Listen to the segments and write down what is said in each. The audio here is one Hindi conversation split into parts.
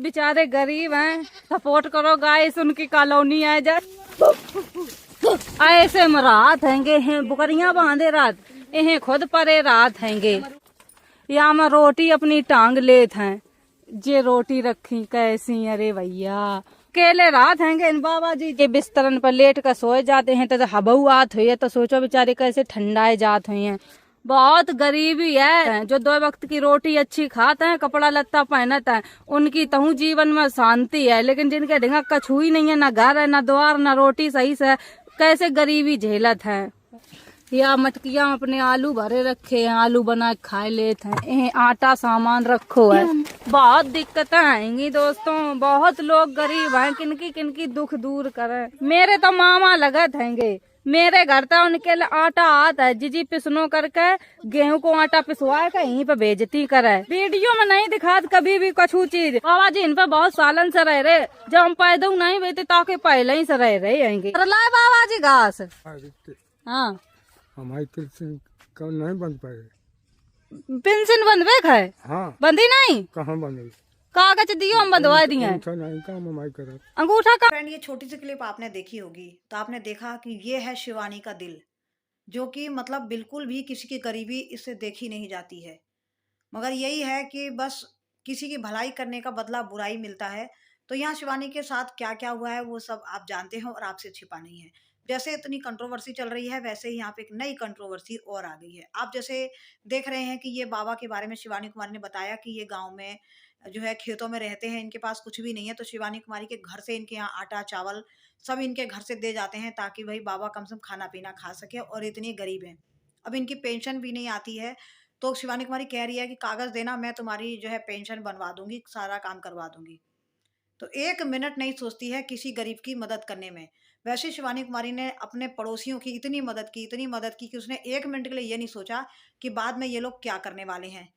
बेचारे गरीब हैं, सपोर्ट करो गाइस, उनकी कॉलोनी है जा ऐसे में रात हैंगे हैं बुकरियां बांधे रात इन्हें खुद परे रात हैंगे या मैं रोटी अपनी टांग लेत हैं जे रोटी रखी कैसी अरे भैया केले रात हैंगे इन बाबा जी जे बिस्तरन पर लेट कर सोए जाते हैं तो हबू आत हुई है तो सोचो बेचारे कैसे ठंडाए जात हुई हैं। बहुत गरीबी है, जो 2 वक्त की रोटी अच्छी खाते हैं, कपड़ा लत्ता पहनते हैं, उनकी तहु जीवन में शांति है, लेकिन जिनके ढिंगा कछु ही नहीं है, ना घर है, ना द्वार, ना रोटी सही से, कैसे गरीबी झेलत है। या मटकिया में अपने आलू भरे रखे हैं, आलू बना के खाए लेते हैं, आटा सामान रखो है। बहुत दिक्कतें आएंगी दोस्तों, बहुत लोग गरीब हैं, किनकी किनकी दुख दूर करें। मेरे तो मामा लगत हैंगे, मेरे घर तो उनके लिए आटा आता है, जीजी पिसनो करके गेहूं को आटा पिसवा के यहीं पे बेइज्जती करे। वीडियो में नहीं दिखात कभी भी कछु चीज। बाबा जी इन पे बहुत सालन से रह रहे, जब हम पैदा नहीं बेते ताकि पहले ही से रह रहे हैंगे। बाबा जी घास हाँ हमारी पेंशन कब नहीं बन पाए। पेंशन बंधवे है हाँ बंदी नहीं कहाँ बंद कागज दियो हम बंधवा दिए नहीं काम हमारी कर अंगूठा का। फ्रेंड ये छोटी सी क्लिप आपने देखी होगी तो आपने देखा कि ये है शिवानी का दिल, जो कि मतलब बिल्कुल भी किसी की गरीबी इससे देखी नहीं जाती है, मगर यही है कि बस किसी की भलाई करने का बदला बुराई मिलता है। तो यहाँ शिवानी के साथ क्या क्या हुआ है वो सब आप जानते हैं और आपसे छिपा नहीं है। जैसे इतनी कंट्रोवर्सी चल रही है वैसे ही यहाँ पे एक नई कंट्रोवर्सी और आ गई है। आप जैसे देख रहे हैं कि ये बाबा के बारे में शिवानी कुमारी ने बताया कि ये गांव में जो है खेतों में रहते हैं, इनके पास कुछ भी नहीं है, तो शिवानी कुमारी के घर से इनके यहाँ आटा चावल सब इनके घर से दे जाते हैं ताकि भाई बाबा कम से कम खाना पीना खा सके, और इतनी गरीब हैं अब इनकी पेंशन भी नहीं आती है। तो शिवानी कुमारी कह रही है कि कागज देना, मैं तुम्हारी जो है पेंशन बनवा दूंगी, सारा काम करवा दूंगी। तो 1 मिनट नहीं सोचती है किसी गरीब की मदद करने में। वैसे शिवानी कुमारी ने अपने पड़ोसियों की इतनी मदद की कि उसने 1 मिनट के लिए ये नहीं सोचा कि बाद में ये लोग क्या करने वाले हैं।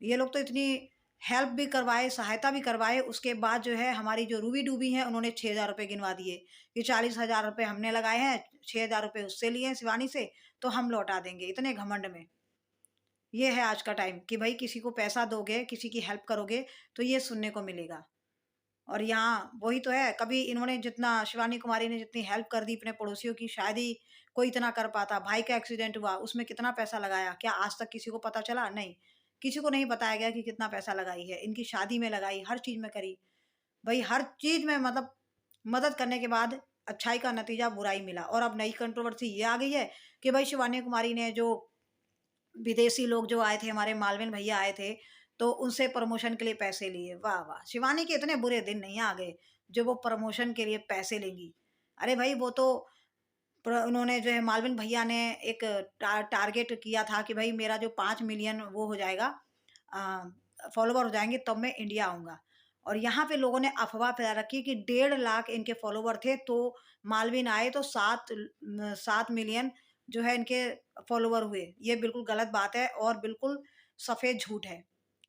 ये लोग तो इतनी हेल्प भी करवाए, सहायता भी करवाए, उसके बाद जो है हमारी जो रूबी डूबी हैं उन्होंने 6,000 रुपये गिनवा दिए कि 40,000 रुपये हमने लगाए हैं, 6,000 रुपये उससे लिए हैं शिवानी से, तो हम लौटा देंगे। इतने घमंड में ये है आज का टाइम कि भाई किसी को पैसा दोगे, किसी की हेल्प करोगे तो ये सुनने को मिलेगा। और यहाँ वही तो है, कभी इन्होंने जितना शिवानी कुमारी ने जितनी हेल्प कर दी अपने पड़ोसियों की, शायद ही कोई इतना कर पाता। भाई का एक्सीडेंट हुआ उसमें कितना पैसा लगाया, क्या आज तक किसी को पता चला? नहीं, किसी को नहीं बताया गया कि कितना पैसा लगाई है। इनकी शादी में लगाई, हर चीज में करी, भाई हर चीज में मतलब मदद करने के बाद अच्छाई का नतीजा बुराई मिला। और अब नई कंट्रोवर्सी ये आ गई है कि भाई शिवानी कुमारी ने जो विदेशी लोग जो आए थे, हमारे मालवीन भैया आए थे, तो उनसे प्रमोशन के लिए पैसे लिए। वाह वाह, शिवानी के इतने बुरे दिन नहीं आ गए जो वो प्रमोशन के लिए पैसे लेंगी। अरे भाई वो तो उन्होंने जो है मालवीन भैया ने एक टारगेट किया था कि भाई मेरा जो 5 मिलियन वो हो जाएगा, फॉलोवर हो जाएंगे तब मैं इंडिया आऊँगा। और यहाँ पे लोगों ने अफवाह फैला रखी कि 1.5 लाख इनके फॉलोवर थे, तो मालवीन आए तो 7 मिलियन जो है इनके फॉलोवर हुए। ये बिल्कुल गलत बात है और बिल्कुल सफ़ेद झूठ है।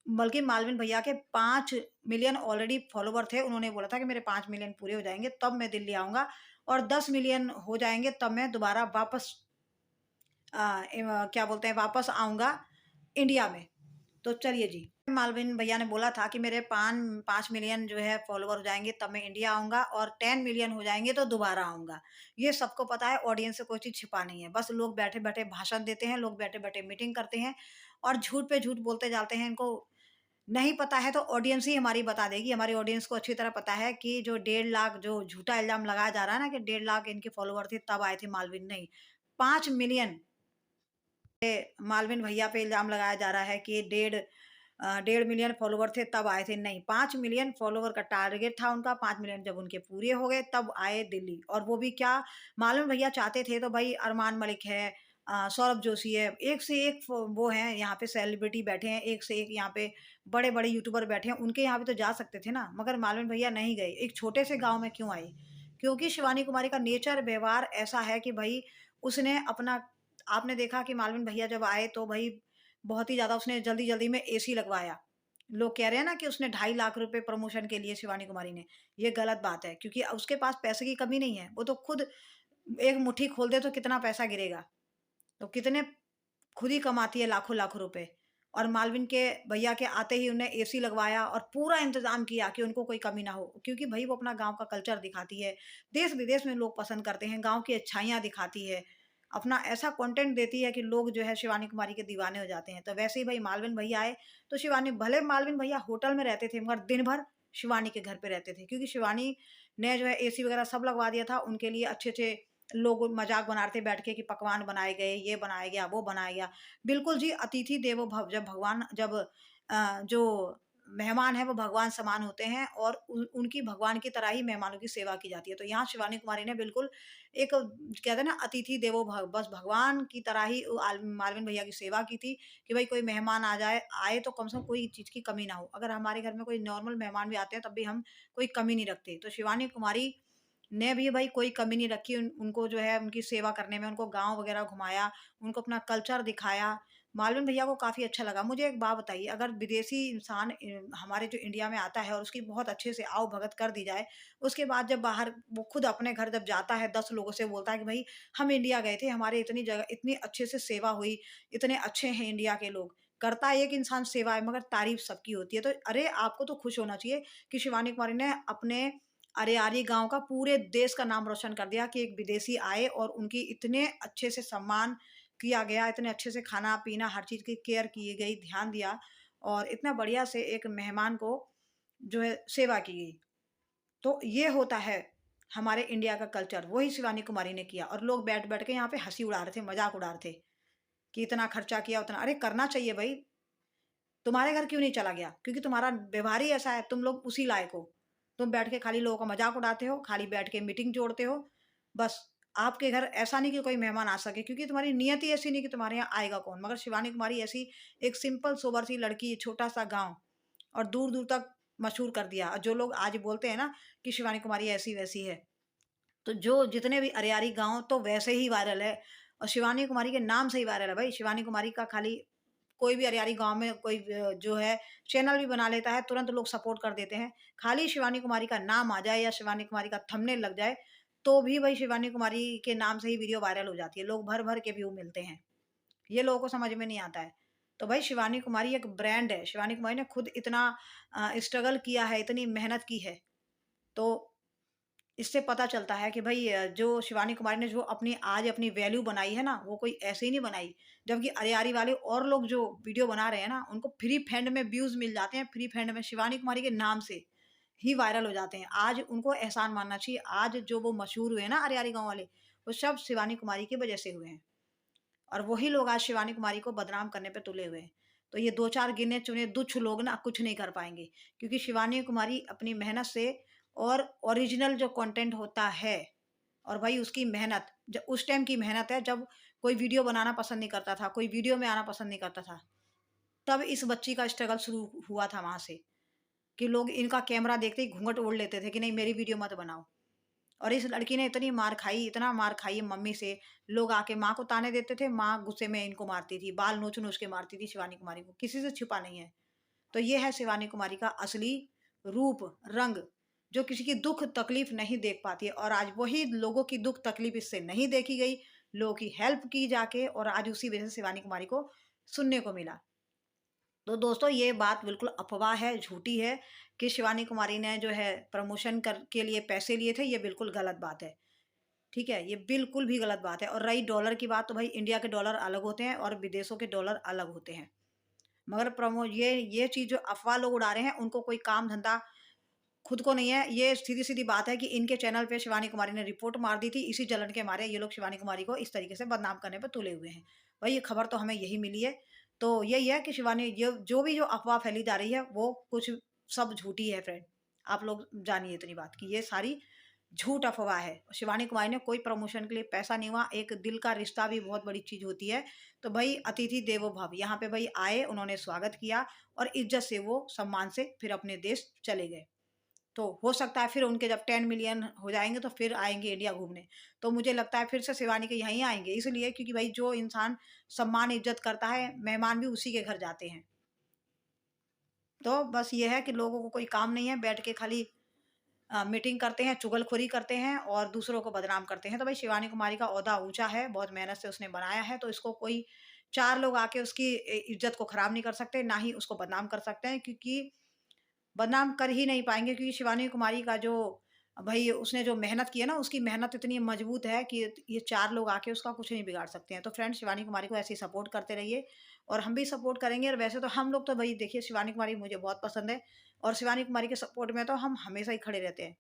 बल्कि मालवीन भैया के 5 मिलियन ऑलरेडी फॉलोवर थे। उन्होंने बोला था कि मेरे 5 मिलियन पूरे हो जाएँगे तब मैं दिल्ली आऊँगा, और 10 मिलियन हो जाएँगे तब मैं दोबारा वापस क्या बोलते हैं, वापस आऊँगा इंडिया में। तो चलिए जी, मालवीन भैया ने बोला था कि मेरे 5 मिलियन जो है फॉलोवर हो जाएँगे तब मैं इंडिया आऊँगा, और 10 मिलियन हो जाएँगे तो दोबारा आऊँगा। ये सबको पता है, ऑडियंस से कोई चीज़ छिपा नहीं है। बस लोग बैठे-बैठे भाषण देते हैं, लोग बैठे-बैठे मीटिंग करते हैं और झूठ पे झूठ बोलते जाते हैं। इनको नहीं पता है तो ऑडियंस ही हमारी बता देगी। हमारी ऑडियंस को अच्छी तरह पता है कि जो 1.5 लाख जो झूठा इल्ज़ाम लगाया जा रहा है ना कि 1.5 लाख इनके फॉलोवर थे तब आए थे मालवीन, नहीं, 5 मिलियन मालवीन भैया पे इल्ज़ाम लगाया जा रहा है कि 1.5 मिलियन फॉलोवर थे तब आए थे। नहीं, 5 मिलियन फॉलोवर का टारगेट था उनका। 5 मिलियन जब उनके पूरे हो गए तब आए दिल्ली। और वो भी क्या, मालवीन भैया चाहते थे तो भाई अरमान मलिक है, सौरभ जोशी है, एक से एक वो हैं यहाँ पे, सेलिब्रिटी बैठे हैं, एक से एक यहाँ पे बड़े बड़े यूट्यूबर बैठे हैं, उनके यहाँ पे तो जा सकते थे ना, मगर मालवीन भैया नहीं गए। एक छोटे से गाँव में क्यों आई? क्योंकि शिवानी कुमारी का नेचर व्यवहार ऐसा है कि भाई उसने अपना, आपने देखा कि मालवीन भैया जब आए तो भाई बहुत ही ज़्यादा उसने जल्दी-जल्दी में एसी लगवाया। लोग कह रहे हैं ना कि उसने 2.5 लाख रुपए प्रमोशन के लिए शिवानी कुमारी ने, ये गलत बात है क्योंकि उसके पास पैसे की कमी नहीं है। वो तो खुद एक मुट्ठी खोल दे तो कितना पैसा गिरेगा। तो कितने खुद ही कमाती है लाखों-लाखों रुपए, और मालवीन के भैया के आते ही उन्हें एसी लगवाया और पूरा इंतज़ाम किया कि उनको कोई कमी ना हो, क्योंकि भई वो अपना गाँव का कल्चर दिखाती है। देश-विदेश में लोग पसंद करते हैं, गाँव की अच्छाइयाँ दिखाती है, अपना ऐसा कंटेंट देती है कि लोग जो है शिवानी कुमारी के दीवाने हो जाते हैं। तो वैसे ही भई मालवीन भैया आए, तो शिवानी भले मालवीन भैया होटल में रहते थे, मगर दिन भर शिवानी के घर पे रहते थे, क्योंकि शिवानी ने जो है एसी वगैरह सब लगवा दिया था। उनके लिए अच्छे-अच्छे लोग मज़ाक बना रहे थे बैठ के कि पकवान बनाए गए, ये बनाया गया, वो बनाया गया। बिल्कुल जी, अतिथि देवो भव। जब जो मेहमान हैं वो भगवान समान होते हैं और उनकी भगवान की तरह ही मेहमानों की सेवा की जाती है। तो यहाँ शिवानी कुमारी ने बिल्कुल एक कहते हैं ना, अतिथि देवो भव, बस भगवान की तरह ही मालवीन भैया की सेवा की थी कि भाई कोई मेहमान आए तो कम से कम कोई चीज़ की कमी ना हो। अगर हमारे घर में कोई नॉर्मल मेहमान भी आते हैं तब भी हम कोई कमी नहीं रखते। तो शिवानी कुमारी ने भी भाई कोई कमी नहीं रखी, उनको जो है उनकी सेवा करने में, उनको गाँव वगैरह घुमाया, उनको अपना कल्चर दिखाया। मालवीन भैया को काफ़ी अच्छा लगा। मुझे एक बात बताइए, अगर विदेशी इंसान हमारे जो इंडिया में आता है और उसकी बहुत अच्छे से आओ-भगत कर दी जाए, उसके बाद जब बाहर वो खुद अपने घर जब जाता है, 10 लोगों से बोलता है कि भई हम इंडिया गए थे, हमारे इतनी जगह इतनी अच्छे से सेवा हुई, इतने अच्छे हैं इंडिया के लोग। करता एक इंसान सेवा है मगर तारीफ़ सबकी होती है। तो अरे! आपको तो खुश होना चाहिए कि शिवानी कुमारी ने अपने अरियारी गाँव का, पूरे देश का नाम रोशन कर दिया कि एक विदेशी आए और उनकी इतने अच्छे से सम्मान किया गया, इतने अच्छे से खाना-पीना हर चीज़ की केयर की गई, ध्यान दिया और इतना बढ़िया से एक मेहमान को जो है सेवा की गई। तो ये होता है हमारे इंडिया का कल्चर, वही शिवानी कुमारी ने किया और लोग बैठ-बैठ के यहाँ पे हँसी उड़ा रहे थे, मज़ाक उड़ा रहे थे कि इतना खर्चा किया, उतना अरे करना चाहिए भई। तुम्हारे घर क्यों नहीं चला गया? क्योंकि तुम्हारा व्यवहार ही ऐसा है, तुम लोग उसी लायक हो। तुम बैठ के खाली लोगों का मज़ाक उड़ाते हो, खाली बैठ के मीटिंग जोड़ते हो। बस आपके घर ऐसा नहीं कि कोई मेहमान आ सके, क्योंकि तुम्हारी नियत ही ऐसी नहीं कि तुम्हारे यहाँ आएगा कौन। मगर शिवानी कुमारी ऐसी एक सिंपल सोबर सी लड़की, छोटा-सा गाँव और दूर-दूर तक मशहूर कर दिया। और जो लोग आज बोलते हैं ना कि शिवानी कुमारी ऐसी-वैसी है, तो जो जितने भी अरियारी गाँव तो वैसे ही वायरल है और शिवानी कुमारी के नाम से ही वायरल है भाई। शिवानी कुमारी का खाली कोई भी अरियारी गाँव में कोई जो है चैनल भी बना लेता है, तुरंत लोग सपोर्ट कर देते हैं। खाली शिवानी कुमारी का नाम आ जाए या शिवानी कुमारी का थंबनेल लग जाए, तो भी भाई शिवानी कुमारी के नाम से ही वीडियो वायरल हो जाती है। लोग भर-भर के व्यू मिलते हैं। ये लोगों को समझ में नहीं आता है। तो भाई शिवानी कुमारी एक ब्रांड है। शिवानी कुमारी ने खुद इतना स्ट्रगल किया है, इतनी मेहनत की है। तो इससे पता चलता है कि भई जो शिवानी कुमारी ने जो अपनी वैल्यू बनाई है ना, वो कोई ऐसे ही नहीं बनाई। जबकि अरियारी वाले और लोग जो वीडियो बना रहे हैं ना, उनको फ्री फंड में व्यूज़ मिल जाते हैं, फ्री फंड में शिवानी कुमारी के नाम से ही वायरल हो जाते हैं। आज उनको एहसान मानना चाहिए। आज जो वो मशहूर हुए हैं ना अरियारी गाँव वाले, वो सब शिवानी कुमारी की वजह से हुए हैं। और वही लोग आज शिवानी कुमारी को बदनाम करने पे तुले हुए हैं। तो ये 2-4 गिने-चुने तुच्छ लोग ना कुछ नहीं कर पाएँगे, क्योंकि शिवानी कुमारी अपनी मेहनत से और ओरिजिनल जो कंटेंट होता है और भाई उसकी मेहनत उस टाइम की मेहनत है जब कोई वीडियो बनाना पसंद नहीं करता था, कोई वीडियो में आना पसंद नहीं करता था। तब इस बच्ची का स्ट्रगल शुरू हुआ था वहाँ से, कि लोग इनका कैमरा देखते ही घूँघट ओढ़ लेते थे कि नहीं मेरी वीडियो मत बनाओ। और इस लड़की ने इतनी मार खाई, इतना मार खाई है मम्मी से, लोग आके माँ को ताने देते थे, माँ गुस्से में इनको मारती थी, बाल नोच-नोच के मारती थी शिवानी कुमारी को, किसी से छिपा नहीं है। तो ये है शिवानी कुमारी का असली रूप, रंग, जो किसी की दुःख तकलीफ नहीं देख पाती है और आज वही लोगों की दुःख तकलीफ इससे नहीं देखी गई, लोगों की हेल्प की जाके और आज उसी वजह से शिवानी कुमारी को सुनने को मिला। तो दोस्तों ये बात बिल्कुल अफ़वाह है, झूठी है कि शिवानी कुमारी ने जो है प्रमोशन कर के लिए पैसे लिए थे, ये बिल्कुल गलत बात है। ठीक है? ये बिल्कुल भी गलत बात है और रही डॉलर की बात, तो भाई इंडिया के डॉलर अलग होते हैं और विदेशों के डॉलर अलग होते हैं। मगर ये चीज़ जो अफ़वाह लोग उड़ा रहे हैं, उनको कोई काम-धंधा खुद को नहीं है। ये सीधी-सीधी बात है कि इनके चैनल पे शिवानी कुमारी ने रिपोर्ट मार दी थी, इसी जलन के मारे ये लोग शिवानी कुमारी को इस तरीके से बदनाम करने पे तुले हुए हैं। भाई ये खबर तो हमें यही मिली है। तो यही है कि शिवानी जो अफ़वाह फैली जा रही है, वो कुछ सब झूठी है फ्रेंड। आप लोग जानिए इतनी बात कि ये सारी झूठ अफ़वाह है। शिवानी कुमारी ने कोई प्रमोशन के लिए पैसा नहीं हुआ, एक दिल का रिश्ता भी बहुत बड़ी चीज़ होती है। तो भई अतिथि देवो भव, यहाँ पे भई आए, उन्होंने स्वागत किया और इज़्ज़त से वो सम्मान से फिर अपने देश चले गए। तो हो सकता है फिर उनके जब 10 मिलियन हो जाएँगे तो फिर आएँगे इंडिया घूमने। तो मुझे लगता है फिर से शिवानी के यहीं आएँगे, इसलिए क्योंकि भाई जो इंसान सम्मान इज़्ज़त करता है, मेहमान भी उसी के घर जाते हैं। तो बस ये है कि लोगों को कोई काम नहीं है, बैठ के खाली मीटिंग करते हैं, चुगलखोरी करते हैं और दूसरों को बदनाम करते हैं। तो भाई शिवानी कुमारी का ओहदा ऊँचा है, बहुत मेहनत से उसने बनाया है, तो इसको कोई 4 लोग आके उसकी इज्जत को खराब नहीं कर सकते, ना ही उसको बदनाम कर सकते हैं, क्योंकि बदनाम कर ही नहीं पाएँगे, क्योंकि शिवानी कुमारी का जो भई उसने जो मेहनत की है ना, उसकी मेहनत इतनी मजबूत है कि ये 4 लोग आके उसका कुछ नहीं बिगाड़ सकते हैं। तो फ्रेंड्स, शिवानी कुमारी को ऐसे ही सपोर्ट करते रहिए और हम भी सपोर्ट करेंगे। और वैसे तो हम लोग तो भई देखिए, शिवानी कुमारी मुझे बहुत पसंद है और शिवानी कुमारी के सपोर्ट में तो हम हमेशा ही खड़े रहते हैं।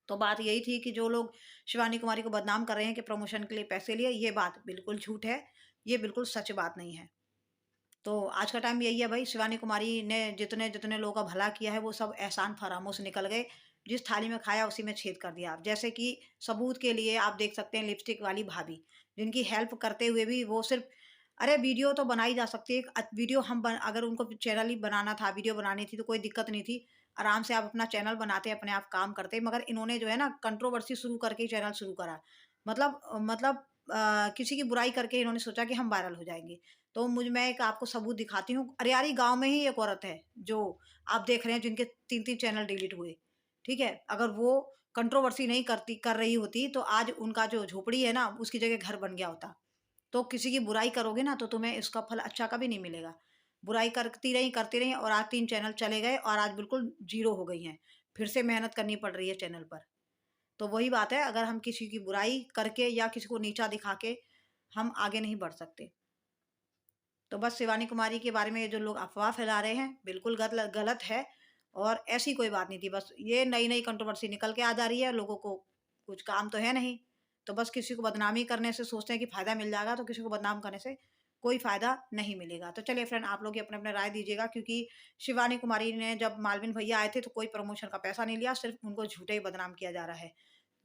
तो बात यही थी कि जो लोग शिवानी कुमारी को बदनाम कर रहे हैं कि प्रमोशन के लिए पैसे लिए, ये बात बिल्कुल झूठ है, ये बिल्कुल सच बात नहीं है। तो आज का टाइम यही है भाई, शिवानी कुमारी ने जितने जितने लोगों का भला किया है वो सब एहसान फरामों से निकल गए। जिस थाली में खाया उसी में छेद कर दिया। जैसे कि सबूत के लिए आप देख सकते हैं लिपस्टिक वाली भाभी, जिनकी हेल्प करते हुए भी वो सिर्फ, अरे वीडियो तो बनाई जा सकती है। वीडियो अगर उनको चैनल ही बनाना था, वीडियो बनानी थी तो कोई दिक्कत नहीं थी। आराम से आप अपना चैनल बनाते, अपने आप काम करते। मगर इन्होंने जो है ना कंट्रोवर्सी शुरू करके ही चैनल शुरू करा। मतलब किसी की बुराई करके इन्होंने सोचा कि हम वायरल हो जाएँगे। तो मैं एक आपको सबूत दिखाती हूँ। अरियारी गाँव में ही एक औरत है, जो आप देख रहे हैं, जिनके 3-3 चैनल डिलीट हुए, ठीक है? अगर वो कंट्रोवर्सी नहीं कर रही होती तो आज उनका जो झोपड़ी है ना, उसकी जगह घर बन गया होता। तो किसी की बुराई करोगे ना तो तुम्हें इसका फल अच्छा कभी नहीं मिलेगा। बुराई करती रही और आज 3 चैनल चले गए और आज बिल्कुल ज़ीरो हो गई हैं। फिर से मेहनत करनी पड़ रही है चैनल पर। तो वही बात है, अगर हम किसी की बुराई करके या किसी को नीचा दिखा के हम आगे नहीं बढ़ सकते। तो बस शिवानी कुमारी के बारे में ये जो लोग अफ़वाह फैला रहे हैं, बिल्कुल गलत है और ऐसी कोई बात नहीं थी। बस ये नई-नई कंट्रोवर्सी निकल के आ जा रही है, लोगों को कुछ काम तो है नहीं, तो बस किसी को बदनामी करने से सोचते हैं कि फ़ायदा मिल जाएगा, तो किसी को बदनाम करने से कोई फ़ायदा नहीं मिलेगा। तो चलिए फ्रेंड, आप लोग ये अपने-अपने राय दीजिएगा, क्योंकि शिवानी कुमारी ने जब मालविन भैया आए थे, तो कोई प्रमोशन का पैसा नहीं लिया, सिर्फ़ उनको झूठे ही बदनाम किया जा रहा है।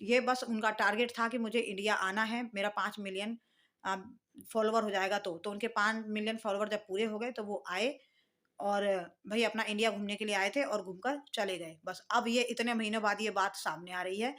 ये बस उनका टारगेट था कि मुझे इंडिया आना है, मेरा 5 मिलियन अ, फॉलोवर हो जाएगा तो उनके 5 मिलियन फॉलोवर जब पूरे हो गए तो वो आए और भई अपना इंडिया घूमने के लिए आए थे और घूमकर चले गए। बस अब ये इतने महीनों बाद ये बात सामने आ रही है